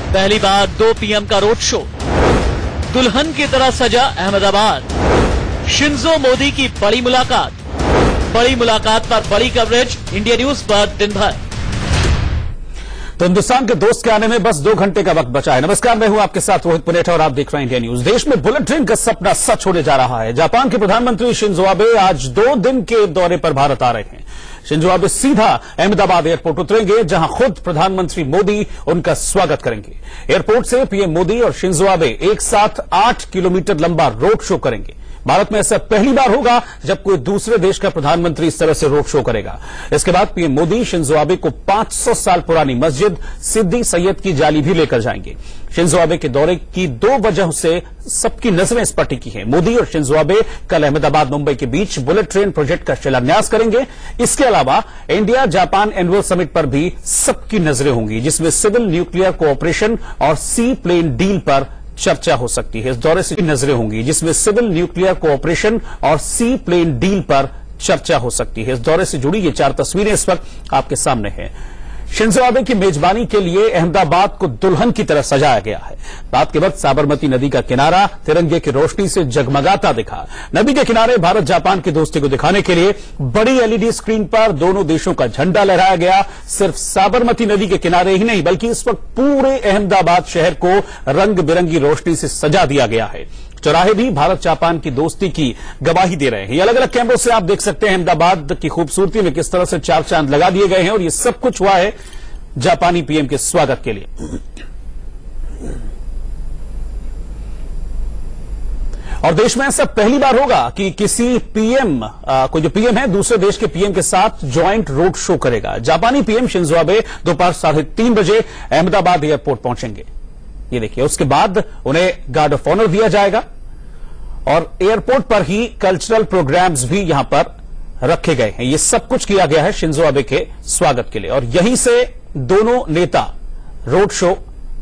पहली बार 2 पीएम का road show, दुल्हन की तरह सजा अहमदाबाद, शिंजो मोदी की बड़ी मुलाकात पर बड़ी कवरेज इंडिया न्यूज पर दिन भर। तो हिंदुस्तान के दोस्त के आने में बस 2 घंटे का वक्त बचा है। नमस्कार, मैं हूं आपके साथ रोहित पुनेठा और आप देख रहे हैं इंडिया न्यूज। देश में बुलेट ट्रेन का सपना सच होने जा रहा है। जापान के प्रधानमंत्री शिंजो आबे आज 2 दिन के दौरे पर भारत आ रहे हैं। शिंजो आबे सीधा अहमदाबाद एयरपोर्ट उतरेंगे, जहां खुद प्रधानमंत्री मोदी उनका स्वागत करेंगे। एयरपोर्ट से पीएम मोदी और शिंजो आबे एक साथ 8 किलोमीटर लंबा रोड शो करेंगे। भारत में ऐसा पहली बार होगा जब कोई दूसरे देश का प्रधानमंत्री इस तरह से रोड शो करेगा। इसके बाद पीएम मोदी शिंजो आबे को 500 साल पुरानी मस्जिद सिद्दी सैयद की जाली भी लेकर जाएंगे। शिंजो आबे के दौरे की 2 वजहों से सबकी नजरें इस पर टिकी हैं। मोदी और शिंजो आबे कल अहमदाबाद मुंबई के बीच बुलेट ट्रेन प्रोजेक्ट का शिलान्यास करेंगे। इसके अलावा इंडिया जापान एनुअल समिट पर भी सबकी नजरें होंगी, जिसमें सिविल न्यूक्लियर कोऑपरेशन और सी प्लेन डील पर चर्चा हो सकती है। इस दौरे से नजरें होंगी जिसमें सिविल न्यूक्लियर कोऑपरेशन और सी प्लेन डील पर चर्चा हो सकती है। इस दौरे से जुड़ी ये 4 तस्वीरें इस वक्त आपके सामने हैं। शिंजो आबे की मेजबानी के लिए अहमदाबाद को दुल्हन की तरह सजाया गया है। रात के वक्त साबरमती नदी का किनारा तिरंगे की रोशनी से जगमगाता दिखा। नदी के किनारे भारत जापान की दोस्ती को दिखाने के लिए बड़ी एलईडी स्क्रीन पर दोनों देशों का झंडा लहराया गया। सिर्फ साबरमती नदी के किनारे ही नहीं, बल्कि इस वक्त पूरे अहमदाबाद शहर को रंग बिरंगी रोशनी से सजा दिया गया है। चौराहे भी भारत जापान की दोस्ती की गवाही दे रहे हैं। ये अलग अलग कैमरों से आप देख सकते हैं अहमदाबाद की खूबसूरती में किस तरह से 4 चांद लगा दिए गए हैं, और ये सब कुछ हुआ है जापानी पीएम के स्वागत के लिए। और देश में ऐसा पहली बार होगा कि किसी पीएम कोई जो पीएम है दूसरे देश के पीएम के साथ ज्वाइंट रोड शो करेगा। जापानी पीएम शिंजो आबे दोपहर 3:30 बजे अहमदाबाद एयरपोर्ट पहुंचेंगे। ये देखिए, उसके बाद उन्हें गार्ड ऑफ ऑनर दिया जाएगा और एयरपोर्ट पर ही कल्चरल प्रोग्राम्स भी यहां पर रखे गए हैं। ये सब कुछ किया गया है शिंजो आबे के स्वागत के लिए, और यहीं से दोनों नेता रोड शो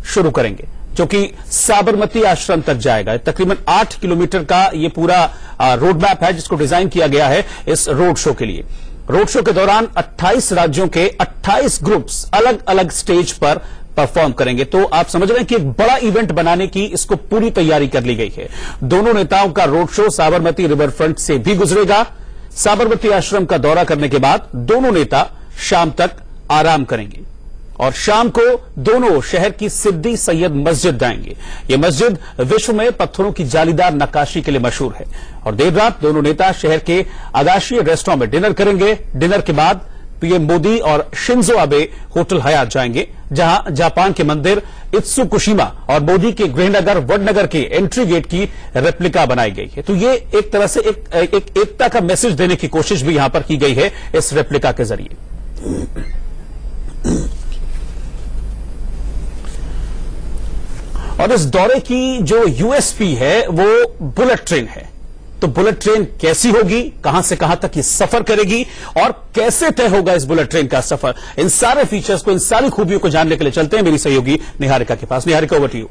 शुरू करेंगे, जो कि साबरमती आश्रम तक जाएगा। तकरीबन 8 किलोमीटर का ये पूरा रोड मैप है जिसको डिजाइन किया गया है इस रोड शो के लिए। रोड शो के दौरान 28 राज्यों के 28 ग्रुप्स अलग अलग स्टेज पर परफॉर्म करेंगे। तो आप समझ रहे हैं कि एक बड़ा इवेंट बनाने की इसको पूरी तैयारी कर ली गई है। दोनों नेताओं का road show Sabarmati river front से भी गुजरेगा। साबरमती आश्रम का दौरा करने के बाद दोनों नेता शाम तक आराम करेंगे और शाम को दोनों शहर की सिद्दी सैयद मस्जिद जाएंगे। यह मस्जिद विश्व में पत्थरों की जालीदार नक्काशी के लिए मशहूर है। और देर रात दोनों नेता शहर के आगाशी रेस्टोरेंट में डिनर करेंगे। डिनर के बाद पीएम मोदी और शिंजो आबे होटल हयात जाएंगे, जहां जापान के मंदिर इत्सुकुशिमा और मोदी के गृहनगर वडनगर के एंट्री गेट की रेप्लिका बनाई गई है। तो ये एक तरह से एक एकता का मैसेज देने की कोशिश भी यहां पर की गई है इस रेप्लिका के जरिए। और इस दौरे की जो यूएसपी है वो बुलेट ट्रेन है। तो बुलेट ट्रेन कैसी होगी, कहां से कहां तक ये सफर करेगी और कैसे तय होगा इस बुलेट ट्रेन का सफर, इन सारे फीचर्स को, इन सारी खूबियों को जानने के लिए चलते हैं मेरी सहयोगी निहारिका के पास। Niharika, over to you.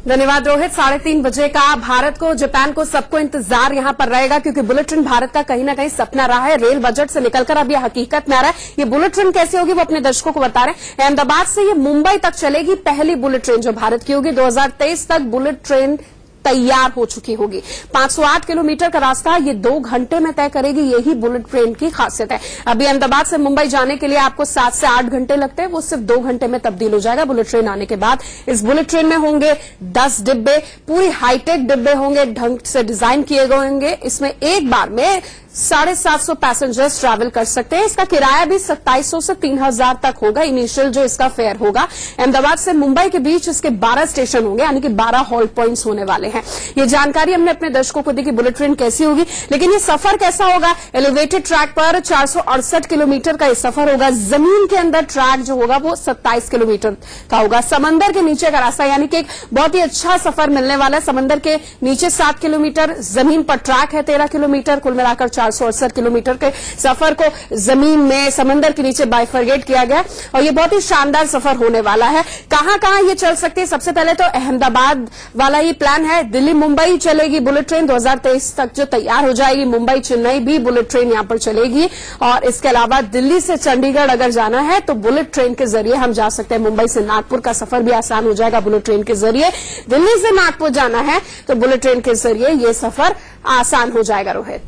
धन्यवाद रोहित। 3:30 बजे का भारत को, जापान को, सबको इंतजार यहां पर रहेगा, क्योंकि बुलेट ट्रेन भारत का कहीं ना कहीं सपना रहा है। रेल बजट से निकलकर अब यह हकीकत में आ रहा है। ये बुलेट ट्रेन कैसी होगी वो अपने दर्शकों को बता रहे हैं। अहमदाबाद से ये मुंबई तक चलेगी, पहली बुलेट ट्रेन जो भारत की होगी। 2023 तक बुलेट ट्रेन तैयार हो चुकी होगी। 508 किलोमीटर का रास्ता ये 2 घंटे में तय करेगी, यही बुलेट ट्रेन की खासियत है। अभी अहमदाबाद से मुंबई जाने के लिए आपको 7 से 8 घंटे लगते हैं, वो सिर्फ 2 घंटे में तब्दील हो जाएगा बुलेट ट्रेन आने के बाद। इस बुलेट ट्रेन में होंगे 10 डिब्बे, पूरी हाईटेक डिब्बे होंगे, ढंग से डिजाइन किए गए होंगे। इसमें एक बार में 750 पैसेंजर्स ट्रैवल कर सकते हैं। इसका किराया भी 2700 से 3000 तक होगा, इनिशियल जो इसका फेयर होगा। अहमदाबाद से मुंबई के बीच इसके 12 स्टेशन होंगे, यानी कि 12 हॉल्ट पॉइंट्स होने वाले हैं। ये जानकारी हमने अपने दर्शकों को दी कि बुलेट ट्रेन कैसी होगी, लेकिन ये सफर कैसा होगा। एलिवेटेड ट्रैक पर 468 किलोमीटर का ये सफर होगा। जमीन के अंदर ट्रैक जो होगा वो 27 किलोमीटर का होगा। समंदर के नीचे का रास्ता, यानी कि एक बहुत ही अच्छा सफर मिलने वाला है। समंदर के नीचे 7 किलोमीटर, जमीन पर ट्रैक है 13 किलोमीटर, कुल मिलाकर 468 किलोमीटर के सफर को जमीन में समंदर के नीचे बाइफरगेट किया गया और ये बहुत ही शानदार सफर होने वाला है। कहां ये चल सकती है? सबसे पहले तो अहमदाबाद वाला ही प्लान है। दिल्ली मुंबई चलेगी बुलेट ट्रेन 2023 तक जो तैयार हो जाएगी। मुंबई चेन्नई भी बुलेट ट्रेन यहां पर चलेगी और इसके अलावा दिल्ली से चंडीगढ़ अगर जाना है तो बुलेट ट्रेन के जरिए हम जा सकते हैं। मुंबई से नागपुर का सफर भी आसान हो जाएगा बुलेट ट्रेन के जरिए। दिल्ली से नागपुर जाना है तो बुलेट ट्रेन के जरिए ये सफर आसान हो जाएगा। रोहित,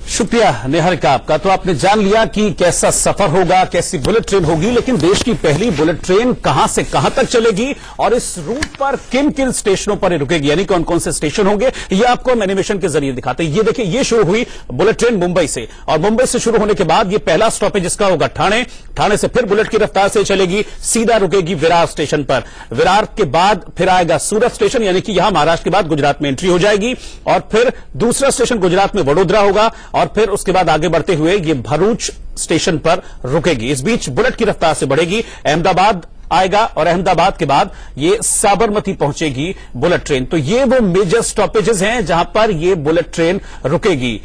शुक्रिया निहारिका आपका। तो आपने जान लिया कि कैसा सफर होगा, कैसी बुलेट ट्रेन होगी, लेकिन देश की पहली बुलेट ट्रेन कहां से कहां तक चलेगी और इस रूट पर किन किन स्टेशनों पर रुकेगी, यानी कौन कौन से स्टेशन होंगे, ये आपको हम एनिमेशन के जरिए दिखाते हैं। ये देखिए, ये शुरू हुई बुलेट ट्रेन मुंबई से और मुंबई से शुरू होने के बाद ये पहला स्टॉपेज इसका होगा ठाणे। ठाणे से फिर बुलेट की रफ्तार से चलेगी, सीधा रुकेगी विरार स्टेशन पर। विरार के बाद फिर आएगा सूरत स्टेशन, यानी कि यहां महाराष्ट्र के बाद गुजरात में एंट्री हो जाएगी और फिर दूसरा स्टेशन गुजरात में वडोदरा होगा और फिर उसके बाद आगे बढ़ते हुए ये भरूच स्टेशन पर रुकेगी। इस बीच बुलेट की रफ्तार से बढ़ेगी, अहमदाबाद आएगा और अहमदाबाद के बाद ये साबरमती पहुंचेगी बुलेट ट्रेन। तो ये वो मेजर स्टॉपेजेस हैं जहां पर ये बुलेट ट्रेन रुकेगी।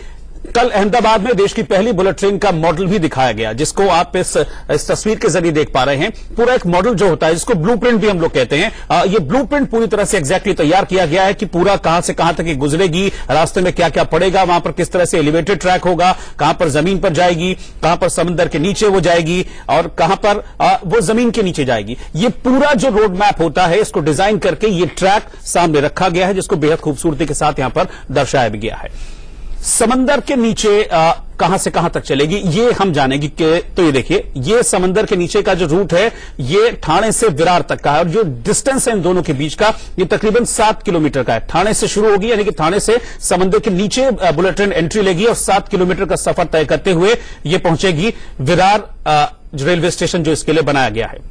कल अहमदाबाद में देश की पहली बुलेट ट्रेन का मॉडल भी दिखाया गया, जिसको आप इस तस्वीर के जरिए देख पा रहे हैं। पूरा एक मॉडल जो होता है, जिसको ब्लूप्रिंट भी हम लोग कहते हैं, ये ब्लूप्रिंट पूरी तरह से एग्जैक्टली तैयार किया गया है कि पूरा कहां से कहां तक ये गुजरेगी, रास्ते में क्या क्या पड़ेगा, वहां पर किस तरह से एलिवेटेड ट्रैक होगा, कहां पर जमीन पर जाएगी, कहां पर समंदर के नीचे वो जाएगी और कहां पर वो जमीन के नीचे जाएगी। ये पूरा जो रोड मैप होता है, इसको डिजाइन करके ये ट्रैक सामने रखा गया है, जिसको बेहद खूबसूरती के साथ यहां पर दर्शाया भी गया है। समंदर के नीचे कहां से कहां तक चलेगी ये हम जानेंगे कि तो ये देखिए, ये समंदर के नीचे का जो रूट है ये ठाणे से विरार तक का है और जो डिस्टेंस है इन दोनों के बीच का ये तकरीबन 7 किलोमीटर का है। ठाणे से शुरू होगी, यानी कि ठाणे से समंदर के नीचे बुलेट ट्रेन एंट्री लेगी और 7 किलोमीटर का सफर तय करते हुए ये पहुंचेगी विरार रेलवे स्टेशन जो इसके लिए बनाया गया है।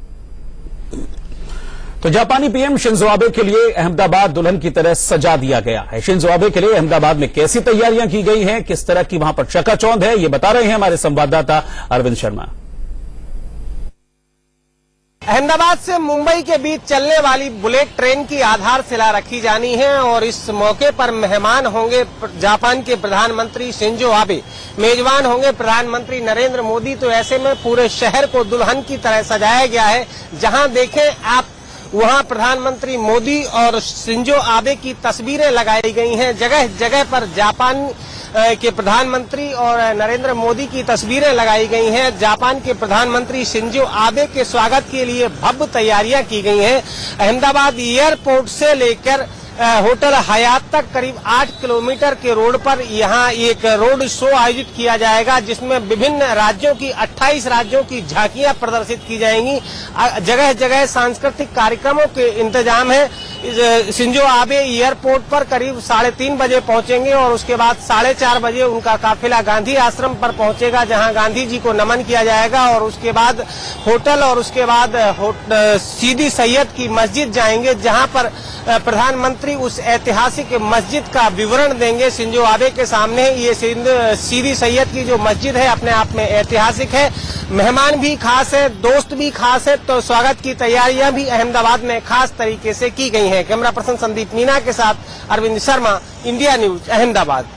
तो जापानी पीएम शिंजो आबे के लिए अहमदाबाद दुल्हन की तरह सजा दिया गया है। शिंजो आबे के लिए अहमदाबाद में कैसी तैयारियां की गई हैं, किस तरह की वहां पर चकाचौंध है, ये बता रहे हैं हमारे संवाददाता अरविंद शर्मा। अहमदाबाद से मुंबई के बीच चलने वाली बुलेट ट्रेन की आधारशिला रखी जानी है और इस मौके पर मेहमान होंगे जापान के प्रधानमंत्री शिंजो आबे, मेजबान होंगे प्रधानमंत्री नरेंद्र मोदी। तो ऐसे में पूरे शहर को दुल्हन की तरह सजाया गया है। जहां देखें आप वहां प्रधानमंत्री मोदी और शिंजो आबे की तस्वीरें लगाई गई हैं। जगह जगह पर जापान के प्रधानमंत्री और नरेंद्र मोदी की तस्वीरें लगाई गई हैं। जापान के प्रधानमंत्री शिंजो आबे के स्वागत के लिए भव्य तैयारियां की गई हैं। अहमदाबाद एयरपोर्ट से लेकर होटल हयात तक करीब 8 किलोमीटर के रोड पर यहां एक रोड शो आयोजित किया जाएगा, जिसमें विभिन्न राज्यों की 28 राज्यों की झांकियां प्रदर्शित की जाएंगी। जगह जगह सांस्कृतिक कार्यक्रमों के इंतजाम है। शिंजो आबे एयरपोर्ट पर करीब 3:30 बजे पहुंचेंगे और उसके बाद 4:30 बजे उनका काफिला गांधी आश्रम पर पहुंचेगा, जहां गांधी जी को नमन किया जाएगा और उसके बाद होटल और उसके बाद सीदी सैयद की मस्जिद जाएंगे, जहां पर प्रधानमंत्री उस ऐतिहासिक मस्जिद का विवरण देंगे शिंजो आबे के सामने। ये सीदी सैयद की जो मस्जिद है अपने आप में ऐतिहासिक है। मेहमान भी खास है, दोस्त भी खास है, तो स्वागत की तैयारियां भी अहमदाबाद में खास तरीके से की गई हैं। कैमरा पर्सन संदीप मीना के साथ अरविंद शर्मा, इंडिया न्यूज, अहमदाबाद।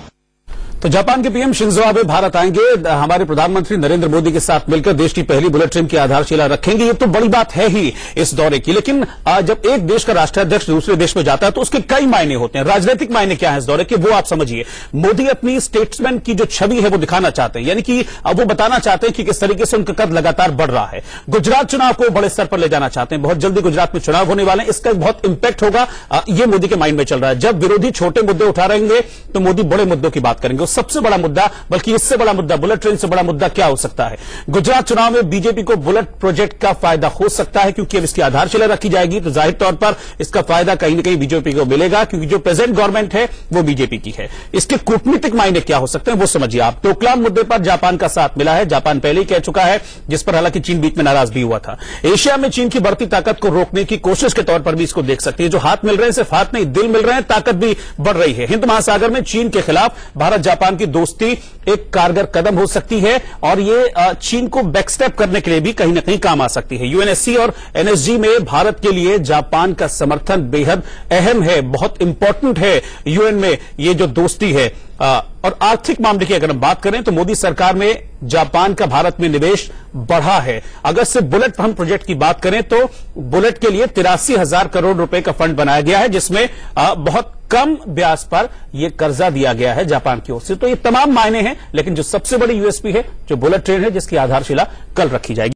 तो जापान के पीएम शिंजो आबे भारत आएंगे, हमारे प्रधानमंत्री नरेंद्र मोदी के साथ मिलकर देश की पहली बुलेट ट्रेन की आधारशिला रखेंगे। ये तो बड़ी बात है ही इस दौरे की, लेकिन जब एक देश का राष्ट्राध्यक्ष दूसरे देश में जाता है तो उसके कई मायने होते हैं। राजनीतिक मायने क्या है इस दौरे के, वो आप समझिए। मोदी अपनी स्टेट्समैन की जो छवि है वो दिखाना चाहते हैं, यानी कि वो बताना चाहते हैं कि किस तरीके से उनका कद लगातार बढ़ रहा है। गुजरात चुनाव को बड़े स्तर पर ले जाना चाहते हैं, बहुत जल्दी गुजरात में चुनाव होने वाले हैं, इसका बहुत इंपैक्ट होगा, ये मोदी के माइंड में चल रहा है। जब विरोधी छोटे मुद्दे उठा रहेंगे तो मोदी बड़े मुद्दों की बात करेंगे। सबसे बड़ा मुद्दा, बल्कि इससे बड़ा मुद्दा, बुलेट ट्रेन से बड़ा मुद्दा क्या हो सकता है? गुजरात चुनाव में बीजेपी को बुलेट प्रोजेक्ट का फायदा हो सकता है, क्योंकि अब इसकी आधारशिला रखी जाएगी तो जाहिर तौर पर इसका फायदा कहीं न कहीं बीजेपी को मिलेगा, क्योंकि जो प्रेजेंट गवर्नमेंट है वो बीजेपी की है। इसके कूटनीतिक मायने क्या हो सकते हैं वो समझिए आप। डोकलाम मुद्दे पर जापान का साथ मिला है, जापान पहले ही कह चुका है, जिस पर हालांकि चीन बीच में नाराज भी हुआ था। एशिया में चीन की बढ़ती ताकत को रोकने की कोशिश के तौर पर भी इसको देख सकती है। जो हाथ मिल रहे हैं, सिर्फ हाथ नहीं दिल मिल रहे हैं, ताकत भी बढ़ रही है। हिंद महासागर में चीन के खिलाफ भारत जापान जापान की दोस्ती एक कारगर कदम हो सकती है और ये चीन को बैकस्टेप करने के लिए भी कहीं ना कहीं काम आ सकती है। यूएनएससी और एनएसजी में भारत के लिए जापान का समर्थन बेहद अहम है, बहुत इंपॉर्टेंट है। यूएन में ये जो दोस्ती है और आर्थिक मामले की अगर हम बात करें तो मोदी सरकार में जापान का भारत में निवेश बढ़ा है। अगर सिर्फ बुलेट हम प्रोजेक्ट की बात करें तो बुलेट के लिए 83,000 करोड़ रुपए का फंड बनाया गया है, जिसमें बहुत कम ब्याज पर यह कर्जा दिया गया है जापान की ओर से। तो ये तमाम मायने हैं, लेकिन जो सबसे बड़ी यूएसपी है जो बुलेट ट्रेन है, जिसकी आधारशिला कल रखी जाएगी।